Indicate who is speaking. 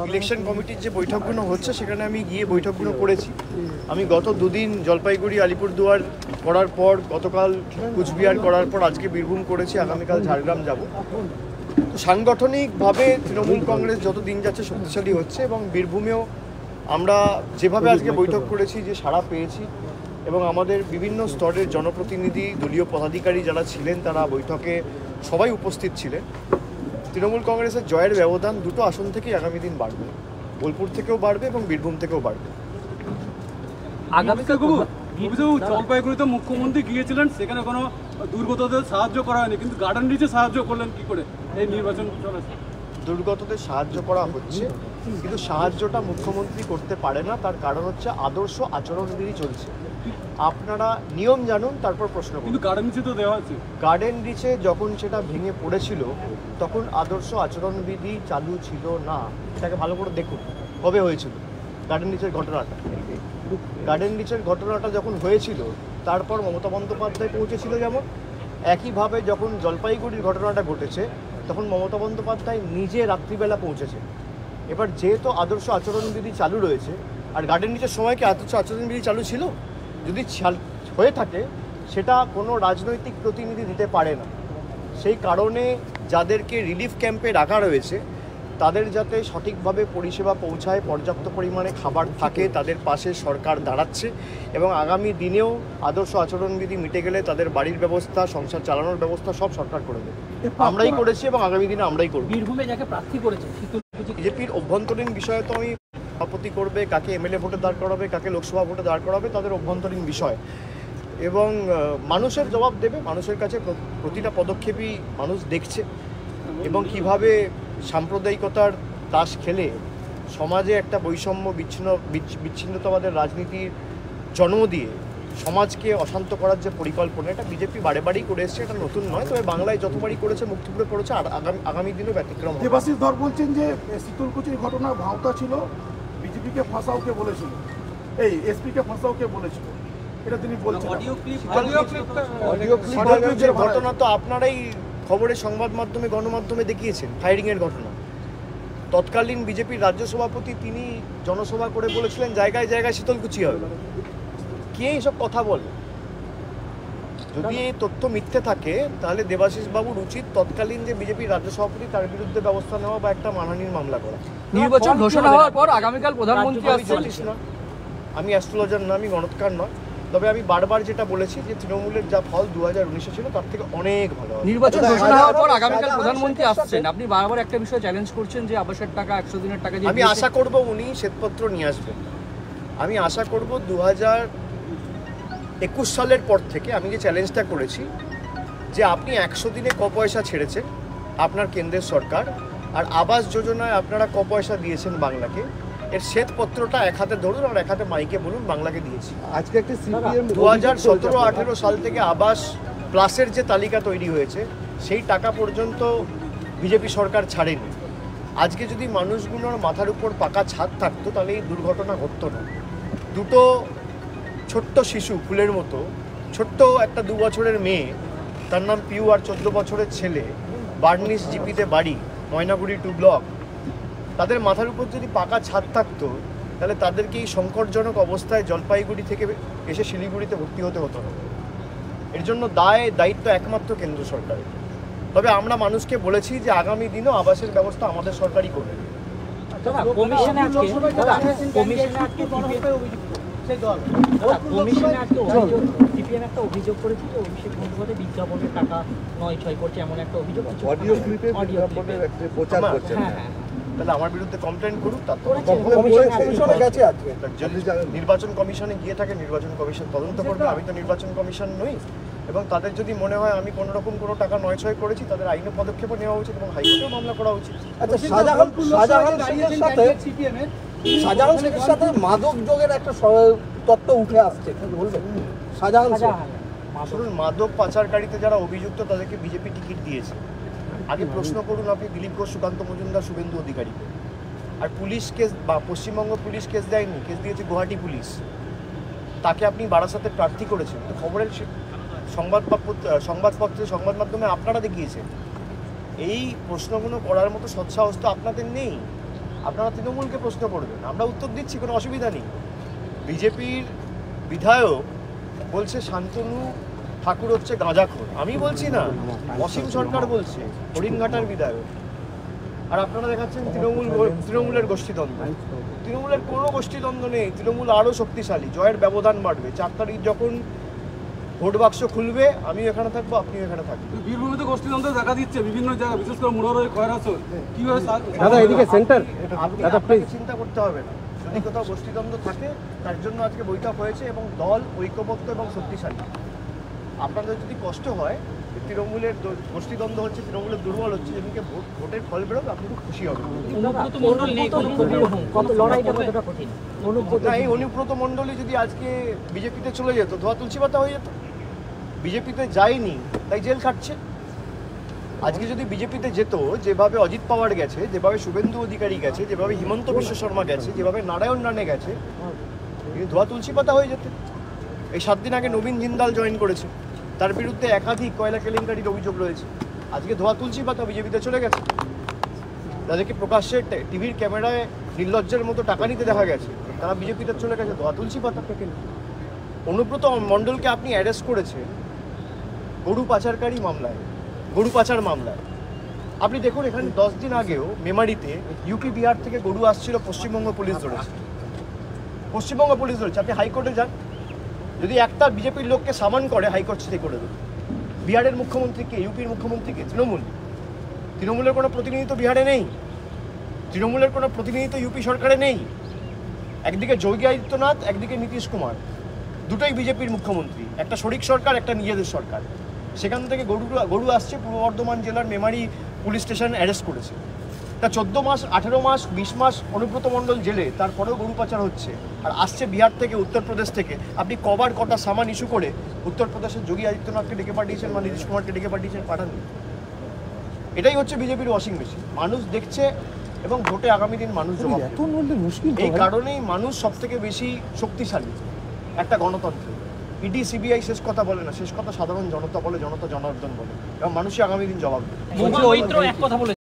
Speaker 1: Election কমিটির যে বৈঠকগুলো হচ্ছে সেখানে আমি গিয়ে বৈঠকগুলো করেছি। আমি গত দুদিন জলপাইগুড়ি আলিপুরদুয়ার করার পর, গতকাল কুচবিহার করার পর আজকে বীরভূম করেছি, আগামীকাল ঝাড়গ্রাম যাব। তো সাংগঠনিকভাবে তৃণমূল কংগ্রেস যত দিন যাচ্ছে শক্তিশালী হচ্ছে এবং বীরভূমেও আমরা যেভাবে আজকে বৈঠক করেছি, যে সাড়া পেয়েছি এবং আমাদের বিভিন্ন স্তরের জনপ্রতিনিধি, দলীয় পদাধিকারী যারা ছিলেন তারা বৈঠকে সবাই উপস্থিত ছিলেন। তৃণমূল কংগ্রেসের জয়ের ব্যবধান দুটো আসন থেকেই আগামী দিন বাড়বে, বোলপুর থেকেও বাড়বে এবং বীরভূম থেকেও বাড়বে।
Speaker 2: জলপাইগুড়িতে মুখ্যমন্ত্রী গিয়েছিলেন, সেখানে কোনো দুর্গতদের সাহায্য করা হয়নি, কিন্তু গার্ডেন রিচে সাহায্য করলেন কি করে এই নির্বাচন চলেছে?
Speaker 1: দুর্গতদের সাহায্য করা হচ্ছে, কিন্তু সাহায্যটা মুখ্যমন্ত্রী করতে পারে না। তার কারণ হচ্ছে আদর্শ আচরণবিধি চলছে। আপনারা নিয়ম জানুন, তারপর প্রশ্ন করুন।
Speaker 2: কিন্তু গার্ডেন রিচে তো দেওয়া আছে।
Speaker 1: গার্ডেন রিচে যখন সেটা ভেঙে পড়েছিল তখন আদর্শ আচরণবিধি চালু ছিল না। এটাকে ভালো করে দেখুন কবে হয়েছিল গার্ডেন রিচের ঘটনাটা। গার্ডেন রিচের ঘটনাটা যখন হয়েছিল তারপর মমতা বন্দ্যোপাধ্যায় পৌঁছেছিল, যেমন একইভাবে যখন জলপাইগুড়ির ঘটনাটা ঘটেছে তখন মমতা বন্দ্যোপাধ্যায় নিজে রাত্রিবেলা পৌঁছেছে। এবার যেহেতু আদর্শ আচরণবিধি চালু রয়েছে, আর গার্ডেন রিচের সময় কি আদর্শ আচরণবিধি চালু ছিল? যদি হয়ে থাকে সেটা কোনো রাজনৈতিক প্রতিনিধি দিতে পারে না। সেই কারণে যাদেরকে রিলিফ ক্যাম্পে রাখা রয়েছে তাদের যাতে সঠিকভাবে পরিষেবা পৌঁছায়, পর্যাপ্ত পরিমাণে খাবার থাকে, তাদের পাশে সরকার দাঁড়াচ্ছে এবং আগামী দিনেও আদর্শ আচরণবিধি মিটে গেলে তাদের বাড়ির ব্যবস্থা, সংসার চালানোর ব্যবস্থা সব সরকার করে দেবে। আমরাই করেছি এবং আগামী দিনে আমরাই করব।
Speaker 3: বীরভূমে যাকে প্রার্থী করেছে
Speaker 1: বিজেপির অভ্যন্তরীণ বিষয়ে তো আমি সভাপতি করবে, কাকে এমএলএ ভোটে দাঁড় করাবে, কাকে লোকসভা ভোটে দাঁড় করাবে, তাদের অভ্যন্তরীণ বিষয় এবং মানুষের জবাব দেবে। মানুষের কাছে প্রতিটা পদক্ষেপই মানুষ দেখছে এবং কিভাবে সাম্প্রদায়িকতার তাস খেলে সমাজে একটা বৈষম্য, বিচ্ছিন্নতাবাদের রাজনীতির জন্ম দিয়ে সমাজকে অশান্ত করার যে পরিকল্পনা, এটা বিজেপি বারে বারেই করে এসছে, এটা নতুন নয়। তবে বাংলায় যতবারই করেছে, মুক্তিপুরে করেছে, আর আগামী দিনও ব্যতিক্রম।
Speaker 4: দেবাশিস ধর বলছেন যে শীতলকুচির ঘটনা ভাওতা ছিল, বিজেপিকে ফাঁসাওকে বলেছিল, এই এসপিকে ফাঁসাওকে বলেছিল, এটা তিনি বলছেন।
Speaker 1: অডিও ক্লিপের ঘটনা তো আপনারাই খবরের সংবাদ মাধ্যমে, গণমাধ্যমে দেখিয়েছেন, ফায়ারিংয়ের ঘটনা। তৎকালীন বিজেপির রাজ্য সভাপতি তিনি জনসভা করে বলেছিলেন জায়গায় জায়গায় শীতলকুচি হবে। কে এইসব কথা বলে? যদি এই তথ্য মিথ্যে থাকে তাহলে দেবাশিস বাবুর উচিত তৎকালীন যে বিজেপির রাজ্য সভাপতি তার বিরুদ্ধে ব্যবস্থা নেওয়া বা একটা মানহানির মামলা করা।
Speaker 3: নির্বাচন ঘোষণা হওয়ার পর আগামীকাল প্রধানমন্ত্রী আসছেন।
Speaker 1: আমি অ্যাস্ট্রোলজার না, আমি গণৎকার নয়, তবে আমি বারবার যেটা বলেছি যে তৃণমূলের যা ফল 2019-এ ছিল তার থেকে অনেক ভালো।
Speaker 3: নির্বাচন ঘোষণা হওয়ার পর আগামীকাল প্রধানমন্ত্রী আসছেন, আপনি বারবার একটা বিষয় চ্যালেঞ্জ করছেন যে আবাসের টাকা, 100 দিনের টাকা।
Speaker 1: আমি আশা করব উনি শ্বেতপত্র নিয়ে আসবেন। আমি আশা করব 2021 সালের পর থেকে আমি যে চ্যালেঞ্জটা করেছি যে আপনি 100 দিনে ক পয়সা ছেড়েছেন আপনার কেন্দ্রের সরকার, আর আবাস যোজনায় আপনারা ক পয়সা দিয়েছেন বাংলাকে, এর শ্বেতপত্রটা এক হাতে ধরুন আর এক হাতে মাইকে বলুন বাংলাকে দিয়েছি।
Speaker 4: আজকে একটা সিপিএম
Speaker 1: 2017-18 সাল থেকে আবাস প্লাসের যে তালিকা তৈরি হয়েছে সেই টাকা পর্যন্ত বিজেপি সরকার ছাড়েনি। আজকে যদি মানুষগুলোর মাথার উপর পাকা ছাদ থাকতো তাহলে এই দুর্ঘটনা ঘটতো না। দুটো ছোট্ট শিশু, ফুলের মতো ছোট্ট একটা 2 বছরের মেয়ে, তার নাম পিউ, আর 14 বছরের ছেলে, বার্নিস জিপিতে বাড়ি, ময়নাগুড়ি 2 ব্লক, তাদের মাথার উপর যদি পাকা ছাদ থাকতো তাহলে তাদেরকে এই সংকটজনক অবস্থায় জলপাইগুড়ি থেকে এসে শিলিগুড়িতে ভর্তি হতে হতো না। এর জন্য দায়িত্ব একমাত্র কেন্দ্র সরকারের। তবে আমরা মানুষকে বলেছি যে আগামী দিনও আবাসের ব্যবস্থা আমাদের সরকারই করবে।
Speaker 3: সিপিএম একটা অভিযোগ করেছে যে অভিষেক বন্দ্যোপাধ্যায় বিজ্ঞাপনের টাকা 9-6 করছে, এমন একটা অভিযোগ
Speaker 4: অডিও ক্লিপে প্রচার করছেন।
Speaker 1: তাহলে আমার বিরুদ্ধে কমপ্লেন করুক। নির্বাচন কমিশনে গিয়ে থাকে, নির্বাচন কমিশন তদন্ত করবে। আমি তো নির্বাচন কমিশন নই এবং তাদের যদি মনে হয় আমি কোনো রকম কোনো টাকা 9-6 করেছি, তাদের আইনি পদক্ষেপ নেওয়া উচিত এবং হাইকোর্টেও মামলা করা উচিত।
Speaker 4: আচ্ছা, শাহজাহান শেখের সাথে মাদক যোগের একটা তত্ত্ব উঠে আসছে, বলবেন?
Speaker 1: শুনুন, মাদক পাচারকারীতে যারা অভিযুক্ত তাদেরকে বিজেপি টিকিট দিয়েছে। আগে প্রশ্ন করুন আপনি দিলীপ ঘোষ, সুকান্ত মজুমদার, শুভেন্দু অধিকারীকে। আর পুলিশ কেস বা পশ্চিমবঙ্গ পুলিশ কেস দেয়নি, কেস দিয়েছে গুয়াহাটি পুলিশ। তাকে আপনি বারাসাতের প্রার্থী করেছেন, তো খবরের সংবাদপত্রে, সংবাদ মাধ্যমে আপনারা দেখিয়েছেন। এই প্রশ্নগুলো করার মতো সৎসাহস তো আপনাদের নেই। আপনারা তৃণমূলকে প্রশ্ন করবেন, আমরা উত্তর দিচ্ছি, কোনো অসুবিধা নেই। বিজেপির বিধায়ক বলছে শান্তনু ঠাকুর হচ্ছে গাঁজাখোর, আমি বলছি না, অসীম সরকার বলছে, হরিণঘাটার বিধায়ক। আর আপনারা দেখাচ্ছেন তৃণমূলের গোষ্ঠীদ্বন্দ্ব। তৃণমূলের কোনো গোষ্ঠীদ্বন্দ্ব নেই, তৃণমূল আরও শক্তিশালী, জয়ের ব্যবধান বাড়বে। 4 তারিখ যখন ভোট বাক্স খুলবে, আমিও এখানে থাকবো, আপনিও এখানে থাকবেন।
Speaker 2: বীরভূমিতে গোষ্ঠীদ্বন্দ্ব দেখা দিচ্ছে বিভিন্ন জায়গায়, বিশেষ করে মুরারই খয়রাসর, কিভাবে
Speaker 5: দাদা এদিকে সেন্টার
Speaker 1: আপনাকে চিন্তা করতে হবে না, যদি কোথাও গোষ্ঠীদ্বন্দ্ব থাকে তার জন্য আজকে বৈঠক হয়েছে এবং দল ঐক্যবদ্ধ এবং শক্তিশালী। আপনাদের যদি কষ্ট হয় তৃণমূলের গোষ্ঠীদ্বন্দ্ব হচ্ছে, তৃণমূলের দুর্বল হচ্ছে, যেদিনকে ভোটের ফল বেরোবে আপনি খুব খুশি হবেন। না, এই অনুব্রত মণ্ডলী যদি আজকে বিজেপিতে চলে যেত, ধোয়া তুলসী পাতা হয়ে যেত। বিজেপিতে যায়নি তাই জেল খাটছে। আজকে যদি বিজেপিতে যেত, যেভাবে অজিত পাওয়ার গেছে, যেভাবে শুভেন্দু অধিকারী গেছে, যেভাবে হিমন্ত বিশ্ব শর্মা গেছে, যেভাবে নারায়ণ রানে গেছে, ধোয়া তুলসী পাতা হয়ে যেত। এই 7 দিন আগে নবীন জিন্দাল জয়েন করেছে, তার বিরুদ্ধে একাধিক কয়লা কেলেঙ্কারির অভিযোগ রয়েছে। আজকে ধোয়া তুলসী পাতা বিজেপিতে চলে গেছে। তাদেরকে প্রকাশ্যে টিভির ক্যামেরায় নির্লজ্জের মতো টাকা নিতে দেখা গেছে, তারা বিজেপিতে চলে গেছে ধোয়া তুলসী পাতা। অনুব্রত মণ্ডলকে আপনি অ্যারেস্ট করেছেন গরু পাচারকারী মামলায়, গরু পাচার মামলায়। আপনি দেখুন, এখানে 10 দিন আগেও মেমারিতে ইউপি বিহার থেকে গরু আসছিল, পশ্চিমবঙ্গ পুলিশ ধরেছে। পশ্চিমবঙ্গ পুলিশ ধরেছে। আপনি হাইকোর্টে যান, যদি একটা বিজেপির লোককে সামান করে হাইকোর্ট স্টে করে দেবে। বিহারের মুখ্যমন্ত্রীকে, ইউপির মুখ্যমন্ত্রীকে, তৃণমূলের কোনো প্রতিনিধিত্ব বিহারে নেই, তৃণমূলের কোনো প্রতিনিধিত্ব ইউপি সরকারে নেই। একদিকে যোগী আদিত্যনাথ, একদিকে নীতিশ কুমার, দুটোই বিজেপির মুখ্যমন্ত্রী, একটা শরিক সরকার, একটা নিজেদের সরকার। সেখান থেকে গরু আসছে, পূর্ব বর্ধমান জেলার মেমারি পুলিশ স্টেশন অ্যারেস্ট করেছে। তা 14 মাস, 18 মাস, 20 মাস অনুব্রত মণ্ডল জেলে, তারপরেও গরু পাচার হচ্ছে। আর আসছে বিহার থেকে, উত্তরপ্রদেশ থেকে। আপনি কবার কটা সামান ইস্যু করে উত্তরপ্রদেশের যোগী আদিত্যনাথকে ডেকে পাঠিয়েছেন বা নীতিশ কুমারকে ডেকে পাঠিয়েছেন? পাঠাননি। এটাই হচ্ছে বিজেপির ওয়াশিং মেশিন। মানুষ দেখছে এবং ভোটে আগামী দিন মানুষ জবাব দেবে। এই কারণেই মানুষ সব থেকে বেশি শক্তিশালী একটা গণতন্ত্র। ইডি সিবিআই শেষ কথা বলে না, শেষ কথা সাধারণ জনতা বলে, জনতা জনার্দন বলে, এবং মানুষই আগামী দিন জবাব দেবে।
Speaker 3: মৈত্র এক কথা বলে